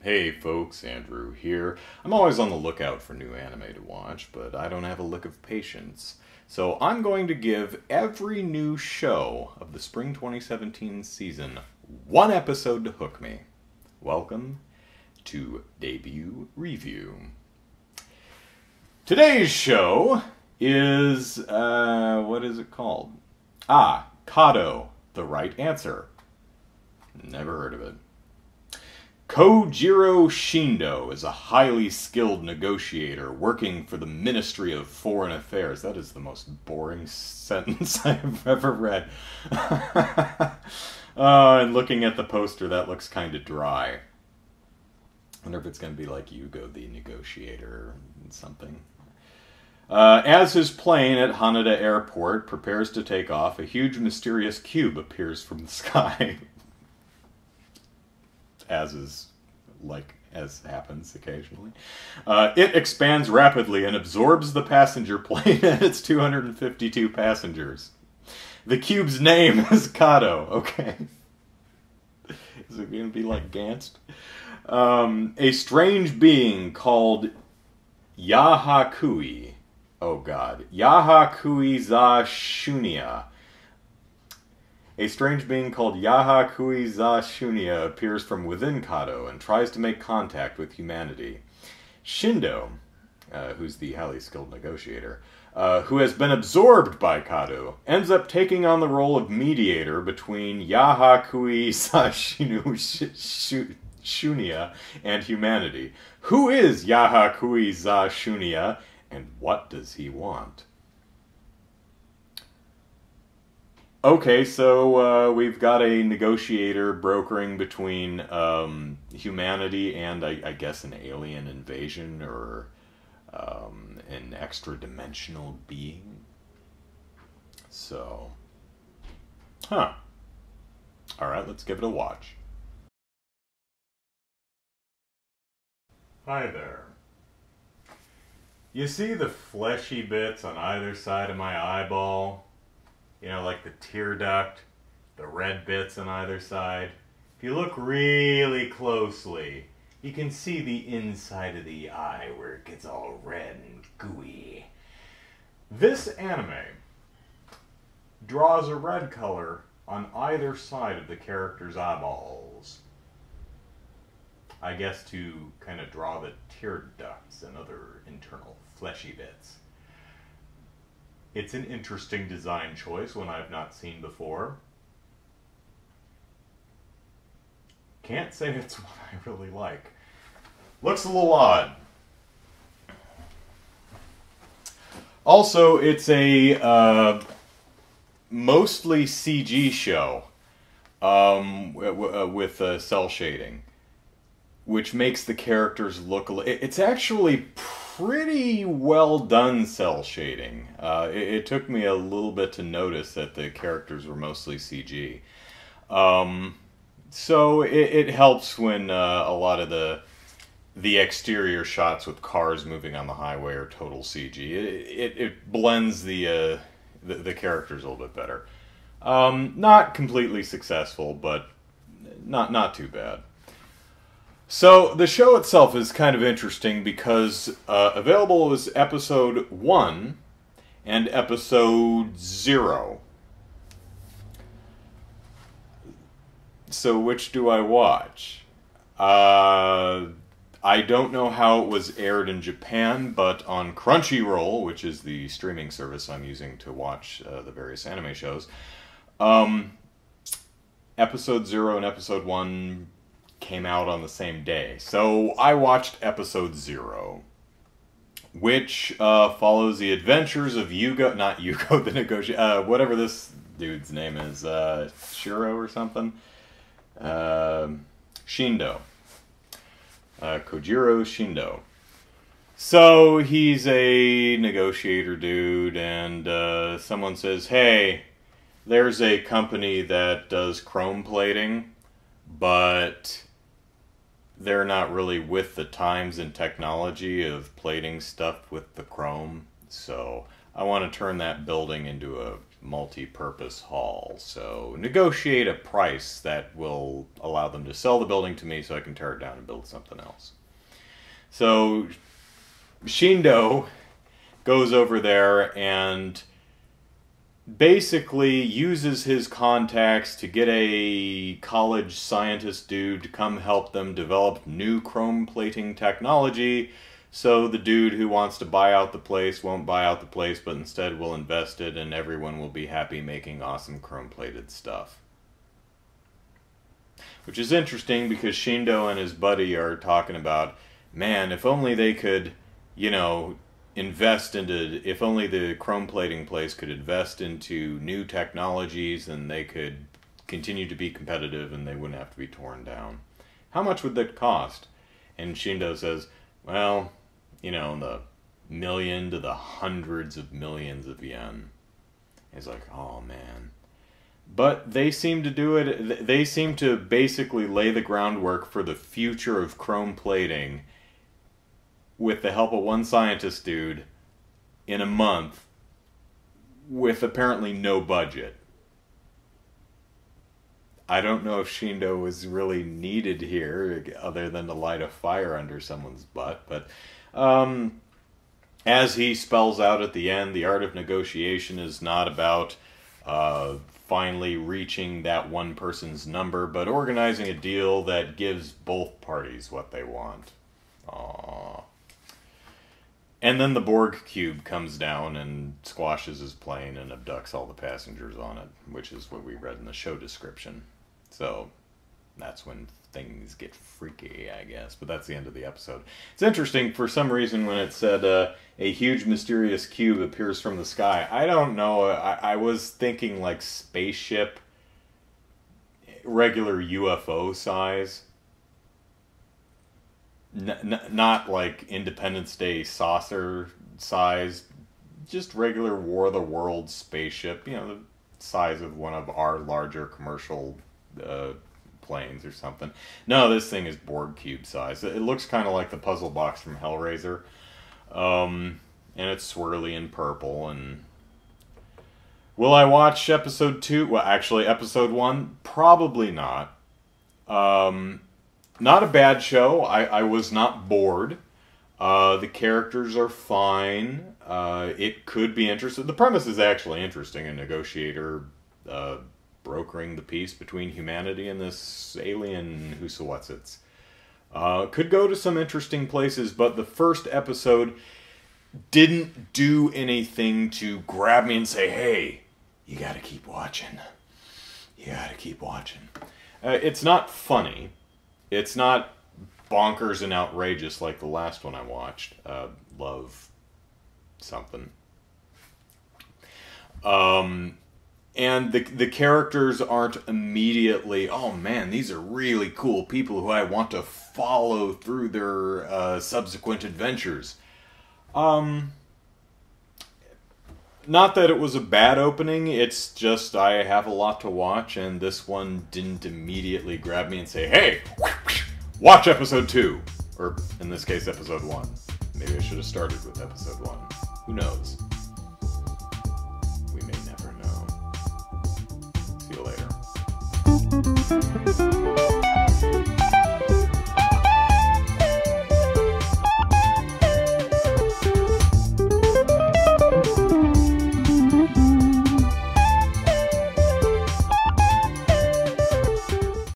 Hey folks, Andrew here. I'm always on the lookout for new anime to watch, but I don't have a lick of patience. So I'm going to give every new show of the spring 2017 season one episode to hook me. Welcome to Debut Review. Today's show is, what is it called? KADO, The Right Answer. Never heard of it. Kojiro Shindo is a highly skilled negotiator working for the Ministry of Foreign Affairs. That is the most boring sentence I've ever read. And looking at the poster, that looks kind of dry. I wonder if it's going to be like Yugo the Negotiator or something. As his plane at Haneda Airport prepares to take off, a huge mysterious cube appears from the sky. As happens occasionally. It expands rapidly and absorbs the passenger plane and its 252 passengers. The cube's name is KADO. Okay. Is it going to be like Gantz? A strange being called Yahakui. Oh god. Yahakui za Shunya. A strange being called Yahakui za Shunya appears from within KADO and tries to make contact with humanity. Shindo, who's the highly skilled negotiator, who has been absorbed by KADO, ends up taking on the role of mediator between Yahakui za Shunya and humanity. Who is Yahakui za Shunya, and what does he want? Okay, so we've got a negotiator brokering between humanity and, I guess, an alien invasion or an extra-dimensional being. So, Alright, let's give it a watch. Hi there. You see the fleshy bits on either side of my eyeball? You know, like the tear duct, the red bits on either side. If you look really closely, you can see the inside of the eye where it gets all red and gooey. This anime draws a red color on either side of the character's eyeballs. I guess to kind of draw the tear ducts and other internal fleshy bits. It's an interesting design choice, one I've not seen before. Can't say it's one I really like. Looks a little odd. Also, it's a mostly CG show with cel shading, which makes the characters look... It's actually pretty well done cel shading. It took me a little bit to notice that the characters were mostly CG. So it helps when a lot of the exterior shots with cars moving on the highway are total CG. It blends the characters a little bit better. Not completely successful, but not too bad. So, the show itself is kind of interesting because available is episode 1 and episode 0. So, which do I watch? I don't know how it was aired in Japan, but on Crunchyroll, which is the streaming service I'm using to watch the various anime shows, episode 0 and episode 1 came out on the same day. So I watched episode 0, which follows the adventures of not Yugo the Negotiator, whatever this dude's name is, Shiro or something? Shindo. Kojiro Shindo. So he's a negotiator dude, and someone says, hey, there's a company that does chrome plating, but they're not really with the times and technology of plating stuff with the chrome, so I want to turn that building into a multi-purpose hall. So negotiate a price that will allow them to sell the building to me so I can tear it down and build something else. So Shindo goes over there and basically uses his contacts to get a college scientist dude to come help them develop new chrome plating technology. So the dude who wants to buy out the place won't buy out the place, but instead will invest it, and everyone will be happy making awesome chrome-plated stuff. Which is interesting because Shindo and his buddy are talking about, man, if only they could, you know, if only the chrome plating place could invest into new technologies, and they could continue to be competitive and they wouldn't have to be torn down. How much would that cost? And Shindo says, well, you know, in the million to the hundreds of millions of yen. He's like, oh man. But they seem to do it, they seem to basically lay the groundwork for the future of chrome plating with the help of one scientist dude in a month with apparently no budget. I don't know if Shindo was really needed here other than to light a fire under someone's butt, but as he spells out at the end, the art of negotiation is not about finally reaching that one person's number, but organizing a deal that gives both parties what they want. Aww. And then the Borg Cube comes down and squashes his plane and abducts all the passengers on it, which is what we read in the show description. So that's when things get freaky, I guess. But that's the end of the episode. It's interesting, for some reason, when it said a huge mysterious cube appears from the sky. I don't know. I was thinking like spaceship, regular UFO size. Not like Independence Day saucer size, just regular War of the Worlds spaceship, you know, the size of one of our larger commercial planes or something. No, this thing is Borg Cube size. It looks kind of like the puzzle box from Hellraiser, and it's swirly and purple. And will I watch episode 2? Well, actually, episode 1? Probably not. Not a bad show. I was not bored. The characters are fine. It could be interesting. The premise is actually interesting. A negotiator brokering the peace between humanity and this alien who's-what's-its. Could go to some interesting places, but the first episode didn't do anything to grab me and say, hey, you gotta keep watching. You gotta keep watching. It's not funny. It's not bonkers and outrageous like the last one I watched, Love something. And the characters aren't immediately, oh man, these are really cool people who I want to follow through their subsequent adventures. Not that it was a bad opening, it's just I have a lot to watch, and this one didn't immediately grab me and say, hey, watch episode 2! Or, in this case, episode 1. Maybe I should have started with episode 1. Who knows? We may never know. See you later.